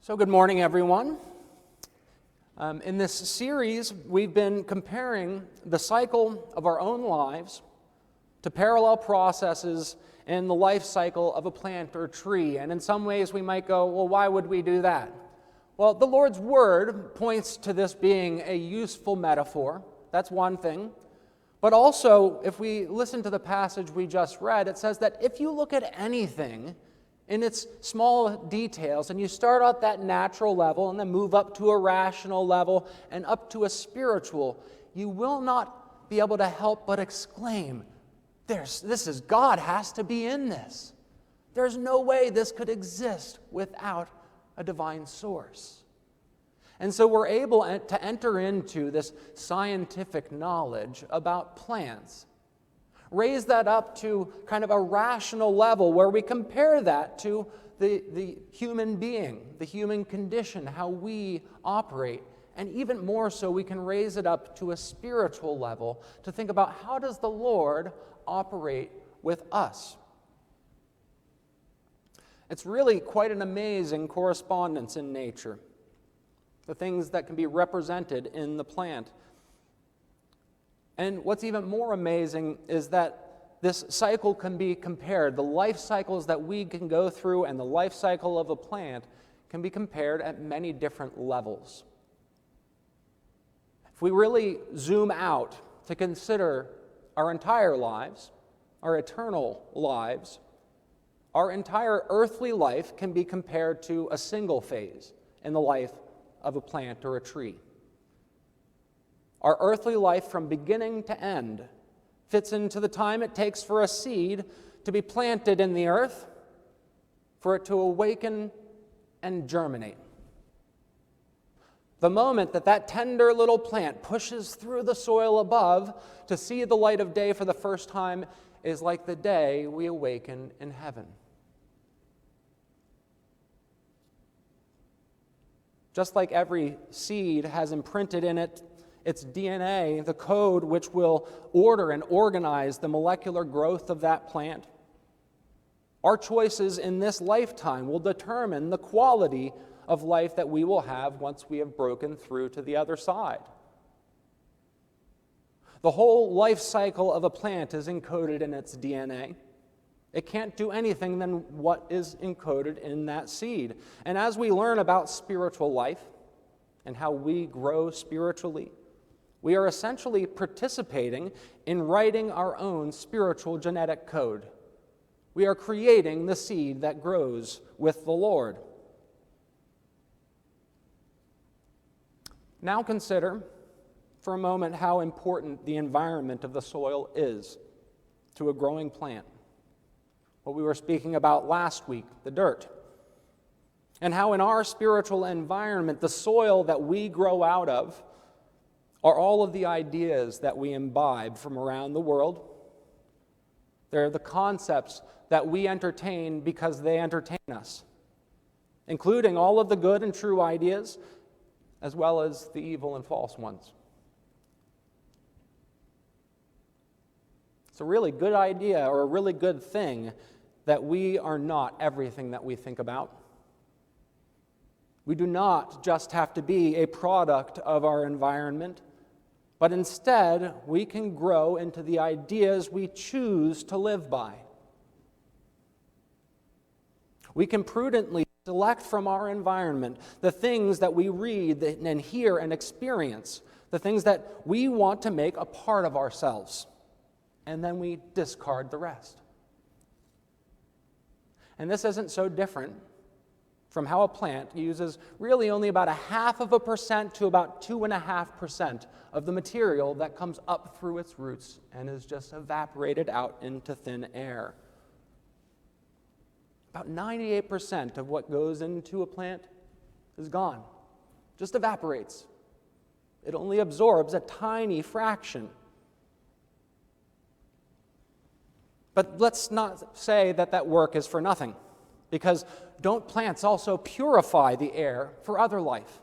So good morning, everyone. In this series, we've been comparing the cycle of our own lives to parallel processes in the life cycle of a plant or tree. And in some ways, we might go, well, why would we do that? Well, the Lord's Word points to this being a useful metaphor. That's one thing. But also, if we listen to the passage we just read, it says that if you look at anything in its small details, and you start at that natural level and then move up to a rational level and up to a spiritual, you will not be able to help but exclaim, God has to be in this. There's no way this could exist without a divine source. And so we're able to enter into this scientific knowledge about plants, raise that up to kind of a rational level where we compare that to the human being, the human condition, how we operate. And even more so, we can raise it up to a spiritual level to think about how does the Lord operate with us. It's really quite an amazing correspondence in nature, the things that can be represented in the plant. And what's even more amazing is that this cycle can be compared. The life cycles that we can go through and the life cycle of a plant can be compared at many different levels. If we really zoom out to consider our entire lives, our eternal lives, our entire earthly life can be compared to a single phase in the life of a plant or a tree. Our earthly life from beginning to end fits into the time it takes for a seed to be planted in the earth, for it to awaken and germinate. The moment that tender little plant pushes through the soil above to see the light of day for the first time is like the day we awaken in heaven. Just like every seed has imprinted in it its DNA, the code which will order and organize the molecular growth of that plant, our choices in this lifetime will determine the quality of life that we will have once we have broken through to the other side. The whole life cycle of a plant is encoded in its DNA. It can't do anything than what is encoded in that seed. And as we learn about spiritual life and how we grow spiritually, we are essentially participating in writing our own spiritual genetic code. We are creating the seed that grows with the Lord. Now consider for a moment how important the environment of the soil is to a growing plant. What we were speaking about last week, the dirt. And how in our spiritual environment, the soil that we grow out of are all of the ideas that we imbibe from around the world. They're the concepts that we entertain because they entertain us, including all of the good and true ideas, as well as the evil and false ones. It's a really good idea or a really good thing that we are not everything that we think about. We do not just have to be a product of our environment, but instead, we can grow into the ideas we choose to live by. We can prudently select from our environment the things that we read and hear and experience, the things that we want to make a part of ourselves, and then we discard the rest. And this isn't so different from how a plant uses really only about 0.5% to about 2.5% of the material that comes up through its roots and is just evaporated out into thin air. About 98% of what goes into a plant is gone, just evaporates. It only absorbs a tiny fraction. But let's not say that work is for nothing, because don't plants also purify the air for other life?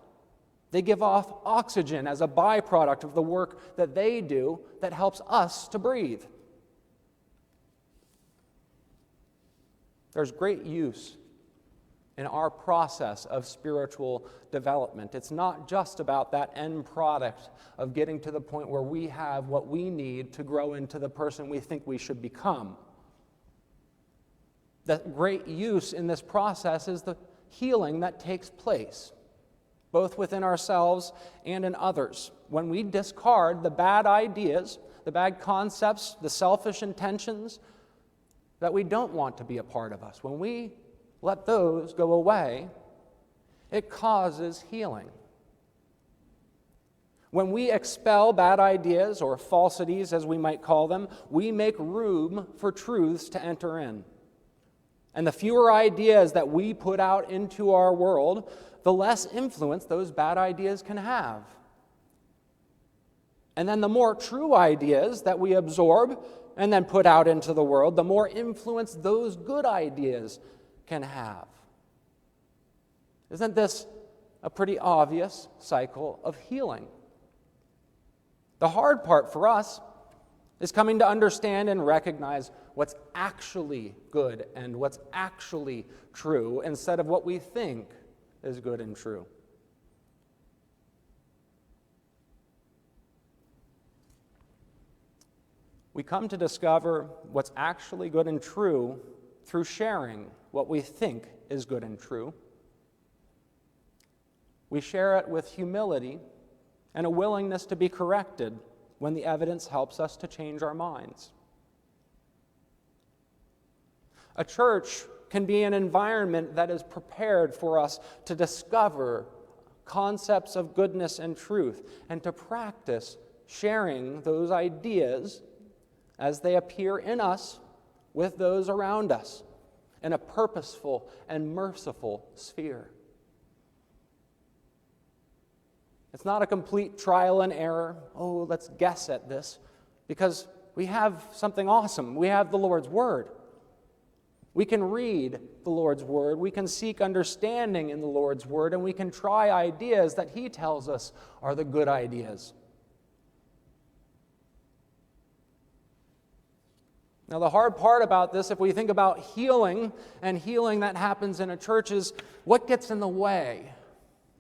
They give off oxygen as a byproduct of the work that they do that helps us to breathe. There's great use in our process of spiritual development. It's not just about that end product of getting to the point where we have what we need to grow into the person we think we should become. The great use in this process is the healing that takes place, both within ourselves and in others. When we discard the bad ideas, the bad concepts, the selfish intentions that we don't want to be a part of us, when we let those go away, it causes healing. When we expel bad ideas, or falsities as we might call them, we make room for truths to enter in. And the fewer ideas that we put out into our world, the less influence those bad ideas can have. And then the more true ideas that we absorb and then put out into the world, the more influence those good ideas can have. Isn't this a pretty obvious cycle of healing? The hard part for us is coming to understand and recognize what's actually good and what's actually true instead of what we think is good and true. We come to discover what's actually good and true through sharing what we think is good and true. We share it with humility and a willingness to be corrected when the evidence helps us to change our minds. A church can be an environment that is prepared for us to discover concepts of goodness and truth and to practice sharing those ideas as they appear in us with those around us in a purposeful and merciful sphere. It's not a complete trial and error. Oh, let's guess at this, because we have something awesome. We have the Lord's Word. We can read the Lord's Word. We can seek understanding in the Lord's Word, and we can try ideas that He tells us are the good ideas. Now, the hard part about this, if we think about healing and healing that happens in a church, is what gets in the way?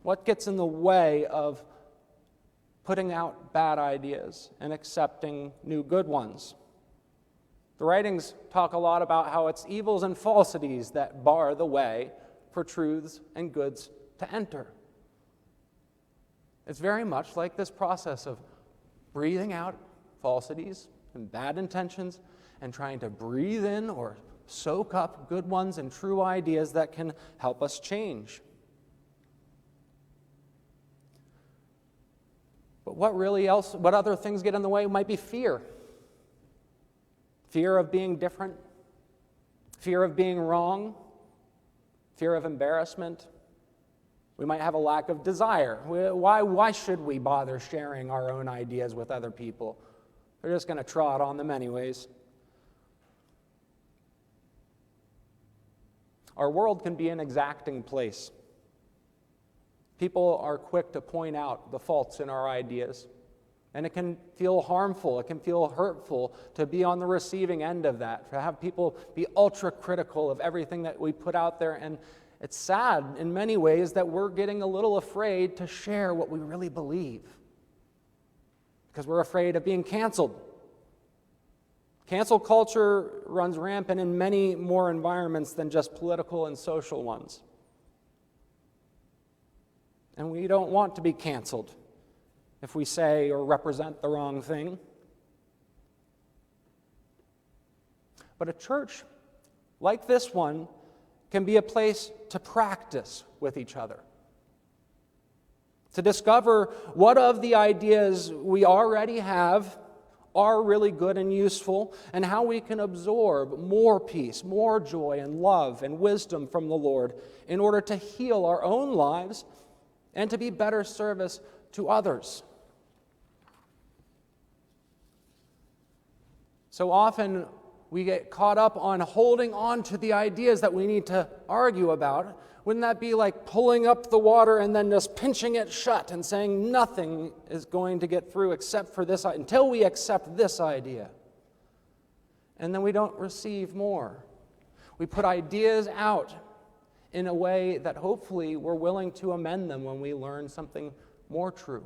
What gets in the way of putting out bad ideas and accepting new good ones? The writings talk a lot about how it's evils and falsities that bar the way for truths and goods to enter. It's very much like this process of breathing out falsities and bad intentions and trying to breathe in or soak up good ones and true ideas that can help us change. But what other things get in the way might be fear. Fear of being different, fear of being wrong, fear of embarrassment. We might have a lack of desire. Why should we bother sharing our own ideas with other people? They're just going to trot on them anyways. Our world can be an exacting place. People are quick to point out the faults in our ideas, and it can feel harmful, it can feel hurtful to be on the receiving end of that, to have people be ultra-critical of everything that we put out there, and it's sad in many ways that we're getting a little afraid to share what we really believe because we're afraid of being canceled. Cancel culture runs rampant in many more environments than just political and social ones. And we don't want to be canceled if we say or represent the wrong thing. But a church like this one can be a place to practice with each other, to discover what of the ideas we already have are really good and useful, and how we can absorb more peace, more joy and love and wisdom from the Lord in order to heal our own lives and to be better service to others. So often we get caught up on holding on to the ideas that we need to argue about. Wouldn't that be like pulling up the water and then just pinching it shut and saying nothing is going to get through except for this, until we accept this idea? And then we don't receive more. We put ideas out in a way that hopefully we're willing to amend them when we learn something more true.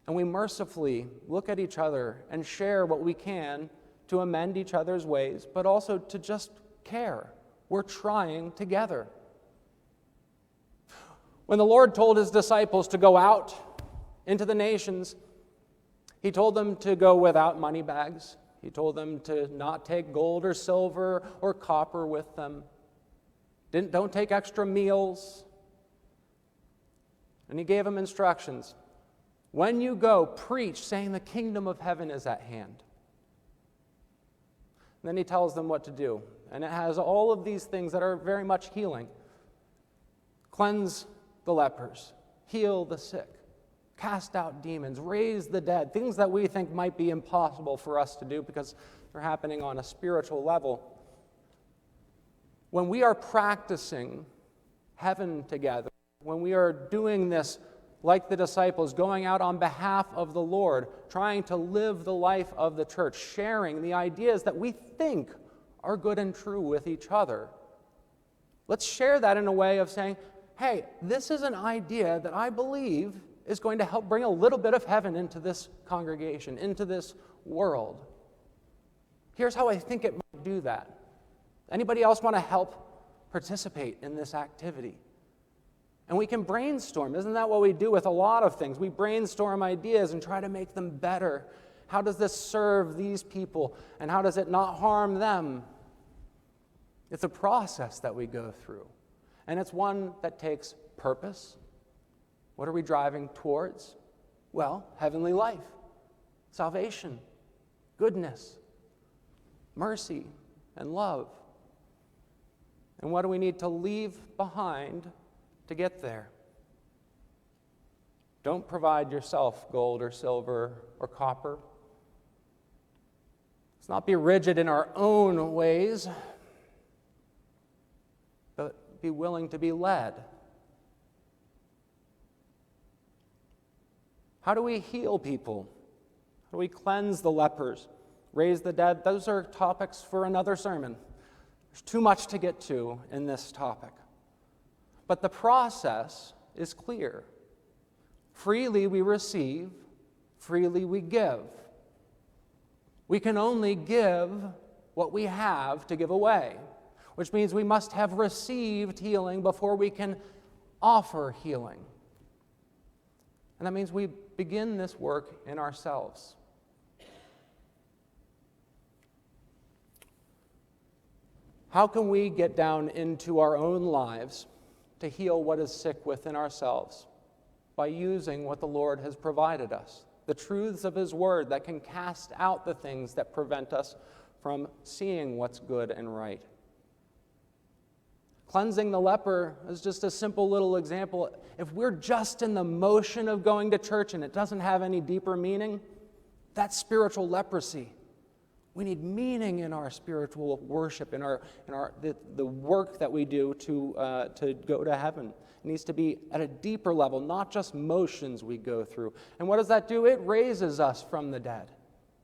And we mercifully look at each other and share what we can to amend each other's ways, but also to just care. We're trying together. When the Lord told his disciples to go out into the nations, he told them to go without money bags. He told them to not take gold or silver or copper with them. Don't take extra meals. And he gave them instructions. When you go, preach, saying the kingdom of heaven is at hand. And then he tells them what to do. And it has all of these things that are very much healing. Cleanse the lepers, heal the sick, cast out demons, raise the dead, things that we think might be impossible for us to do because they're happening on a spiritual level. When we are practicing heaven together, when we are doing this like the disciples, going out on behalf of the Lord, trying to live the life of the church, sharing the ideas that we think are good and true with each other, let's share that in a way of saying, hey, this is an idea that I believe is going to help bring a little bit of heaven into this congregation, into this world. Here's how I think it might do that. Anybody else want to help participate in this activity? And we can brainstorm. Isn't that what we do with a lot of things? We brainstorm ideas and try to make them better. How does this serve these people? And how does it not harm them? It's a process that we go through. And it's one that takes purpose. What are we driving towards? Well, heavenly life, salvation, goodness, mercy, and love. And what do we need to leave behind to get there? Don't provide yourself gold or silver or copper. Let's not be rigid in our own ways, but be willing to be led. How do we heal people? How do we cleanse the lepers, raise the dead? Those are topics for another sermon. There's too much to get to in this topic. But the process is clear. Freely we receive, freely we give. We can only give what we have to give away, which means we must have received healing before we can offer healing. And that means we begin this work in ourselves. How can we get down into our own lives to heal what is sick within ourselves? By using what the Lord has provided us, the truths of His Word that can cast out the things that prevent us from seeing what's good and right. Cleansing the leper is just a simple little example. If we're just in the motion of going to church and it doesn't have any deeper meaning, that's spiritual leprosy. We need meaning in our spiritual worship, in the work that we do to go to heaven. It needs to be at a deeper level, not just motions we go through. And what does that do? It raises us from the dead.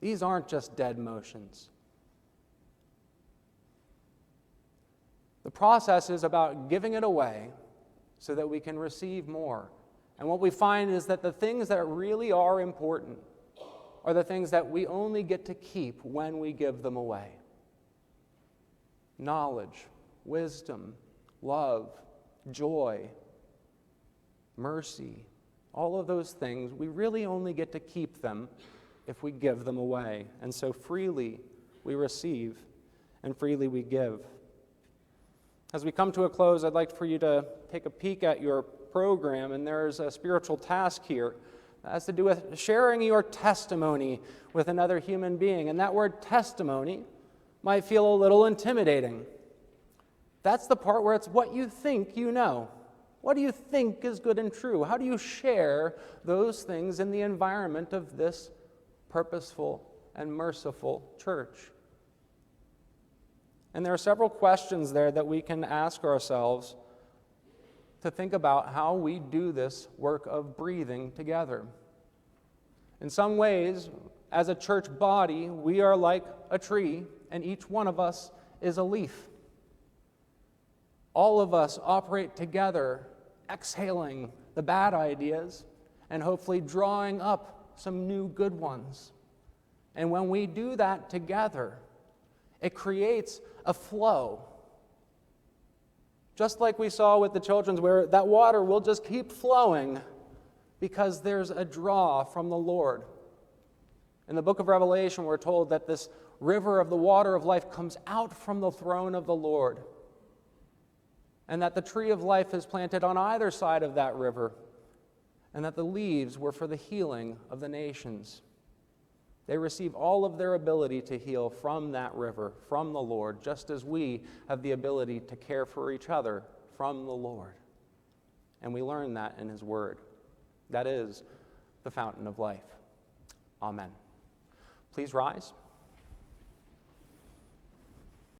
These aren't just dead motions. The process is about giving it away so that we can receive more. And what we find is that the things that really are important are the things that we only get to keep when we give them away. Knowledge, wisdom, love, joy, mercy, all of those things, we really only get to keep them if we give them away. And so freely we receive and freely we give. As we come to a close, I'd like for you to take a peek at your program, and there's a spiritual task here that has to do with sharing your testimony with another human being. And that word testimony might feel a little intimidating. That's the part where it's what you think you know. What do you think is good and true? How do you share those things in the environment of this purposeful and merciful church? And there are several questions there that we can ask ourselves to think about how we do this work of breathing together. In some ways, as a church body, we are like a tree, and each one of us is a leaf. all of us operate together, exhaling the bad ideas and hopefully drawing up some new good ones. And when we do that together, it creates a flow. Just like we saw with the children's, where that water will just keep flowing because there's a draw from the Lord. In the book of Revelation, we're told that this river of the water of life comes out from the throne of the Lord, and that the tree of life is planted on either side of that river, and that the leaves were for the healing of the nations. They receive all of their ability to heal from that river, from the Lord, just as we have the ability to care for each other from the Lord. And we learn that in His Word. That is the fountain of life. Amen. Please rise.